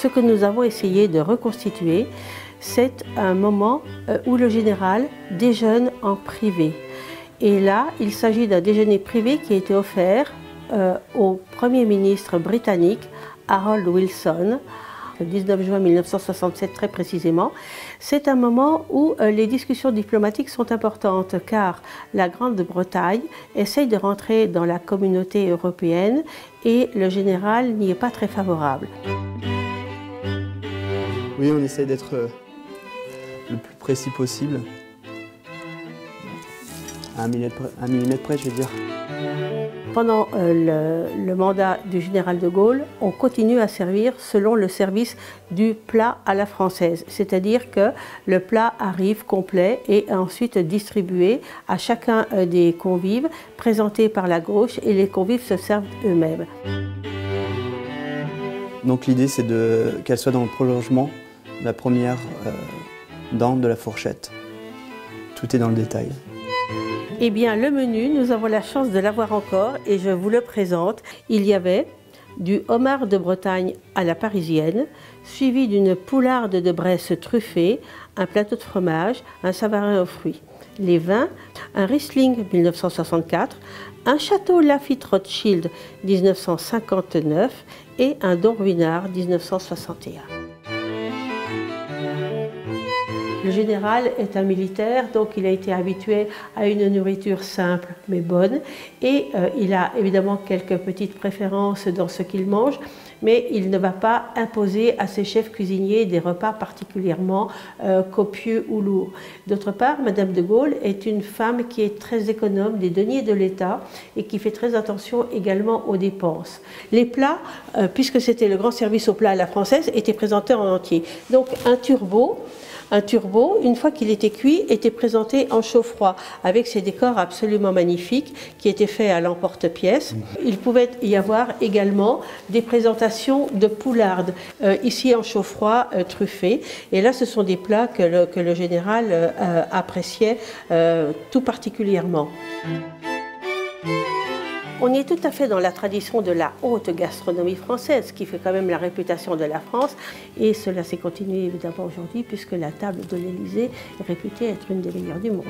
Ce que nous avons essayé de reconstituer, c'est un moment où le général déjeune en privé. Et là, il s'agit d'un déjeuner privé qui a été offert au Premier ministre britannique Harold Wilson, le 19 juin 1967 très précisément. C'est un moment où les discussions diplomatiques sont importantes car la Grande-Bretagne essaye de rentrer dans la communauté européenne et le général n'y est pas très favorable. Oui, on essaye d'être le plus précis possible. À 1 millimètre près, je veux dire. Pendant le mandat du général de Gaulle, on continue à servir selon le service du plat à la française. C'est-à-dire que le plat arrive complet et est ensuite distribué à chacun des convives, présenté par la gauche, et les convives se servent eux-mêmes. Donc l'idée, c'est qu'elle soit dans le prolongement de la première dent de la fourchette. Tout est dans le détail. Eh bien, le menu, nous avons la chance de l'avoir encore et je vous le présente. Il y avait du homard de Bretagne à la parisienne, suivi d'une poularde de Bresse truffée, un plateau de fromage, un savarin aux fruits. Les vins, un Riesling 1964, un Château Lafite Rothschild 1959 et un Don Ruinart 1961. Le général est un militaire, donc il a été habitué à une nourriture simple mais bonne et il a évidemment quelques petites préférences dans ce qu'il mange, mais il ne va pas imposer à ses chefs cuisiniers des repas particulièrement copieux ou lourds. D'autre part, Madame de Gaulle est une femme qui est très économe des deniers de l'État et qui fait très attention également aux dépenses. Les plats, puisque c'était le grand service au plat à la française, étaient présentés en entier. Donc un turbo, une fois qu'il était cuit, était présenté en chaud-froid avec ces décors absolument magnifiques qui étaient faits à l'emporte-pièce. Il pouvait y avoir également des présentations de poularde, ici en chaud-froid truffé. Et là, ce sont des plats que le général appréciait tout particulièrement. On est tout à fait dans la tradition de la haute gastronomie française, qui fait quand même la réputation de la France. Et cela s'est continué évidemment aujourd'hui, puisque la table de l'Élysée est réputée être une des meilleures du monde.